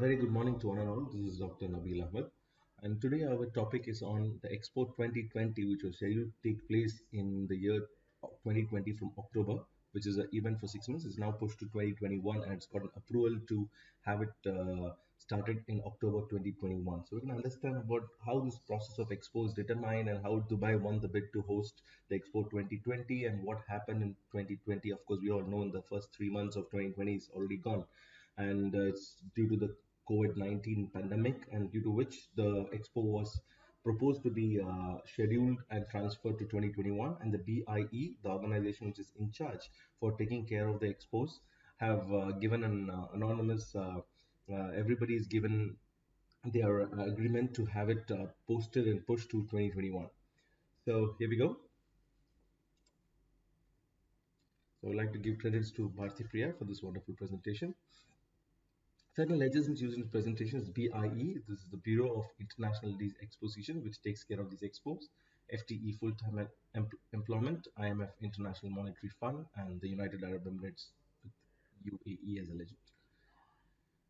very good morning to one and all. This is Dr. Nabil Ahmed, and today our topic is on the Expo 2020, which was scheduled to take place in the year 2020 from October, which is an event for 6 months. It's now pushed to 2021, and it's got an approval to have it started in October 2021. So we can understand about how this process of Expo is determined and how Dubai won the bid to host the Expo 2020 and what happened in 2020. Of course, we all know in the first 3 months of 2020 is already gone, and it's due to the COVID-19 pandemic, and due to which the expo was proposed to be scheduled and transferred to 2021. And the BIE, the organization which is in charge for taking care of the expos, have given an anonymous. Everybody is given their agreement to have it posted and pushed to 2021. So here we go. So I'd like to give credits to Bharti Priya for this wonderful presentation. Certain legislation used in the presentation is BIE. This is the Bureau of International Exposition, which takes care of these expos. FTE, full-time employment. IMF, International Monetary Fund, and the United Arab Emirates with UAE as a legend.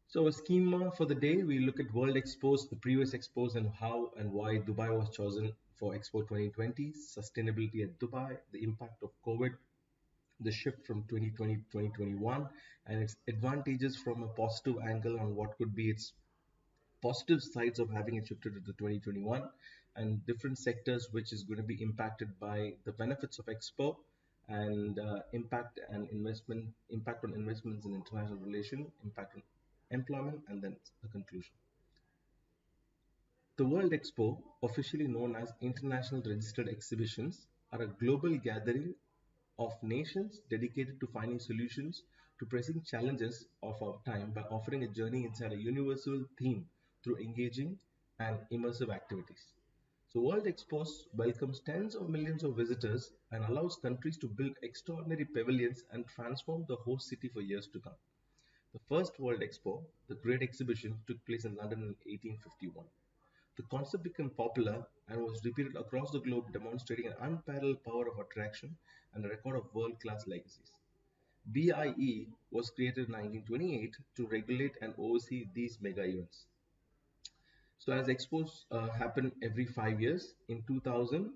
So a schema for the day, we look at World Expos, the previous expos, and how and why Dubai was chosen for Expo 2020, sustainability at Dubai, the impact of COVID, the shift from 2020 to 2021, and its advantages from a positive angle on what could be its positive sides of having it shifted to the 2021, and different sectors which is going to be impacted by the benefits of Expo, and impact on investments in international relation, impact on employment, and then the conclusion. The World Expo, officially known as International Registered Exhibitions, are a global gathering of nations dedicated to finding solutions to pressing challenges of our time by offering a journey inside a universal theme through engaging and immersive activities. So World Expos welcomes tens of millions of visitors and allows countries to build extraordinary pavilions and transform the host city for years to come. The first World Expo, the Great Exhibition, took place in London in 1851. The concept became popular and was repeated across the globe, demonstrating an unparalleled power of attraction and a record of world-class legacies. BIE was created in 1928 to regulate and oversee these mega events. So as expos happen every 5 years, in 2000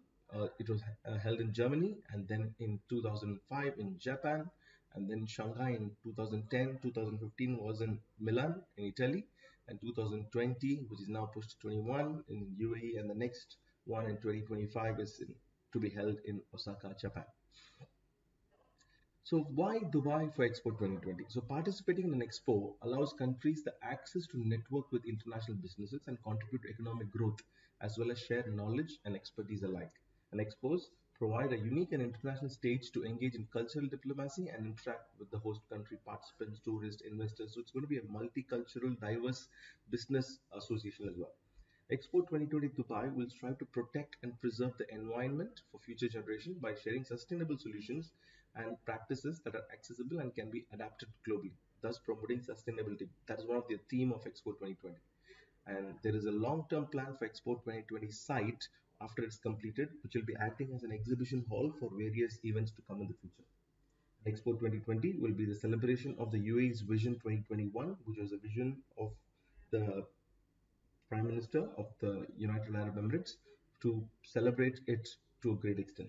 it was held in Germany, and then in 2005 in Japan, and then Shanghai in 2010. 2015 was in Milan in Italy, and 2020, which is now pushed to 21, in UAE, and the next one in 2025 is to be held in Osaka, Japan. So why Dubai for Expo 2020? So participating in an expo allows countries the access to network with international businesses and contribute to economic growth, as well as share knowledge and expertise alike. And expos provide a unique and international stage to engage in cultural diplomacy and interact with the host country participants, tourists, investors. So it's going to be a multicultural, diverse business association as well. Expo 2020 Dubai will strive to protect and preserve the environment for future generations by sharing sustainable solutions and practices that are accessible and can be adapted globally, thus promoting sustainability. That is one of the theme of Expo 2020. And there is a long-term plan for Expo 2020 site after it's completed, which will be acting as an exhibition hall for various events to come in the future. Expo 2020 will be the celebration of the UAE's Vision 2021, which was a vision of the Prime Minister of the United Arab Emirates to celebrate it to a great extent.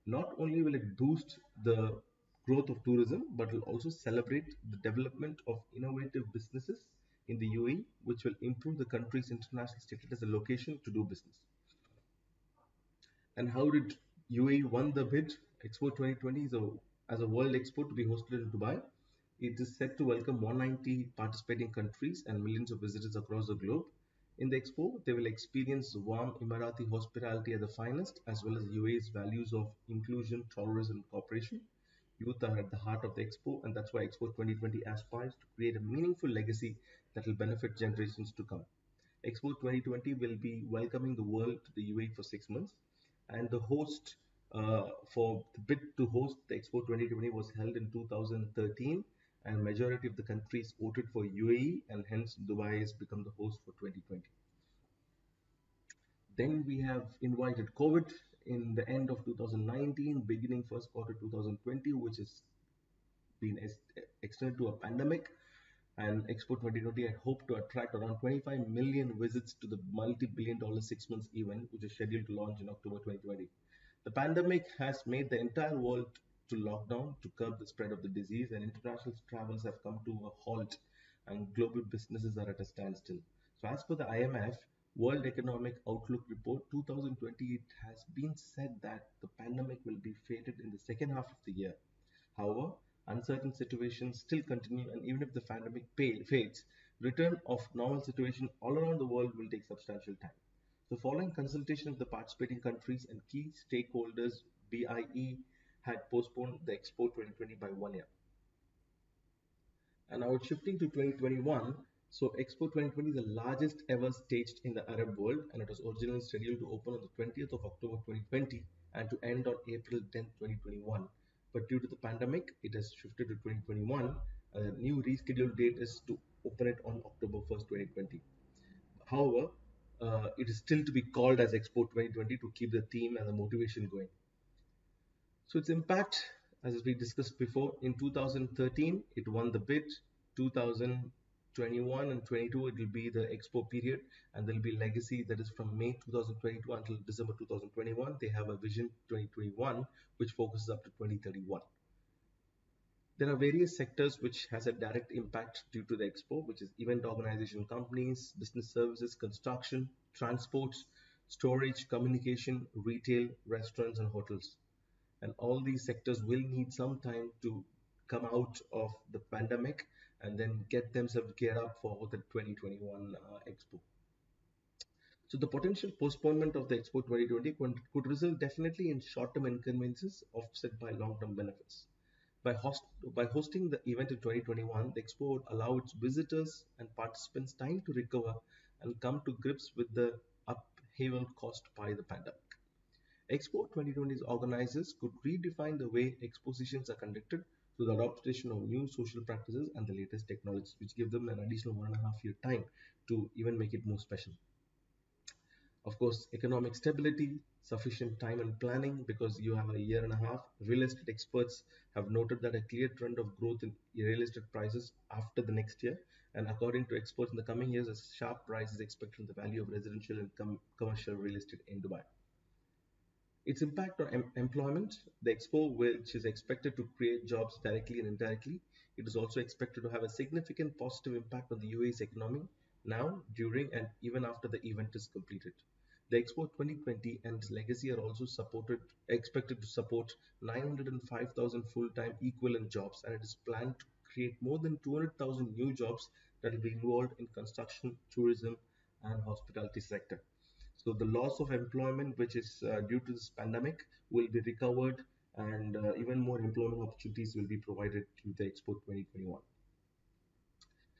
Not only will it boost the growth of tourism, but will also celebrate the development of innovative businesses in the UAE, which will improve the country's international status as a location to do business. And how did UAE won the bid? Expo 2020 is as a world expo to be hosted in Dubai. It is set to welcome 190 participating countries and millions of visitors across the globe. In the expo, they will experience warm Emirati hospitality at the finest, as well as UAE's values of inclusion, tolerance, and cooperation. Youth are at the heart of the expo, and that's why Expo 2020 aspires to create a meaningful legacy that will benefit generations to come. Expo 2020 will be welcoming the world to the UAE for 6 months, and the host for the bid to host the Expo 2020 was held in 2013, and majority of the countries voted for UAE, and hence Dubai has become the host for 2020. Then we have invited COVID in the end of 2019, beginning first quarter 2020, which has been extended to a pandemic. And Expo 2020 had hoped to attract around 25 million visits to the multi-billion dollar 6 months event, which is scheduled to launch in October 2020. The pandemic has made the entire world to lockdown to curb the spread of the disease, and international travels have come to a halt, and global businesses are at a standstill. So, as per the IMF World Economic Outlook Report 2020, it has been said that the pandemic will be faded in the second half of the year. However, uncertain situations still continue, and even if the pandemic fades, return of normal situation all around the world will take substantial time. So, following consultation of the participating countries and key stakeholders, BIE had postponed the Expo 2020 by 1 year. And now shifting to 2021, so Expo 2020 is the largest ever staged in the Arab world, and it was originally scheduled to open on the 20th of October 2020 and to end on April 10th, 2021. But due to the pandemic, it has shifted to 2021. A new rescheduled date is to open it on October 1st, 2020. However, it is still to be called as Expo 2020 to keep the theme and the motivation going. So its impact, as we discussed before, in 2013 it won the bid. 2021 and 22 it will be the Expo period, and there will be legacy that is from May 2022 until December 2021. They have a Vision 2021 which focuses up to 2031. There are various sectors which has a direct impact due to the Expo, which is event organization companies, business services, construction, transports, storage, communication, retail, restaurants and hotels. And all these sectors will need some time to come out of the pandemic and then get themselves geared up for the 2021 Expo. So the potential postponement of the Expo 2020 could result definitely in short-term inconveniences offset by long-term benefits. By, by hosting the event in 2021, the Expo would allow its visitors and participants time to recover and come to grips with the upheaval caused by the pandemic. Expo 2020's organizers could redefine the way expositions are conducted through the adoption of new social practices and the latest technologies, which give them an additional 1.5 year time to even make it more special. Of course, economic stability, sufficient time and planning, because you have a year and a half. Real estate experts have noted that a clear trend of growth in real estate prices after the next year. And according to experts, in the coming years, a sharp rise is expected in the value of residential and commercial real estate in Dubai. Its impact on employment, the Expo, which is expected to create jobs directly and indirectly, it is also expected to have a significant positive impact on the UAE's economy now, during, and even after the event is completed. The Expo 2020 and its legacy are also expected to support 905,000 full-time equivalent jobs, and it is planned to create more than 200,000 new jobs that will be involved in construction, tourism, and hospitality sector. So the loss of employment, which is due to this pandemic, will be recovered, and even more employment opportunities will be provided through the Expo 2021.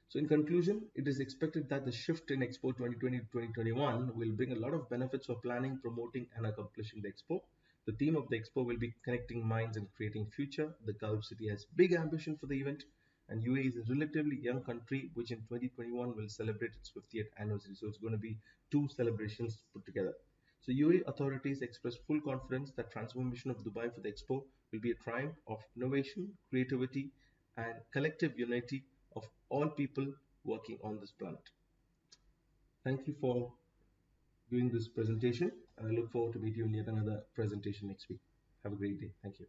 So in conclusion, it is expected that the shift in Expo 2020 to 2021 will bring a lot of benefits for planning, promoting, and accomplishing the Expo. The theme of the Expo will be connecting minds and creating future. The Gulf City has big ambition for the event, and UAE is a relatively young country which in 2021 will celebrate its 50th anniversary. So it's going to be two celebrations put together. So UAE authorities express full confidence that transformation of Dubai for the Expo will be a triumph of innovation, creativity, and collective unity of all people working on this planet. Thank you for doing this presentation, and I look forward to meet you in yet another presentation next week. Have a great day. Thank you.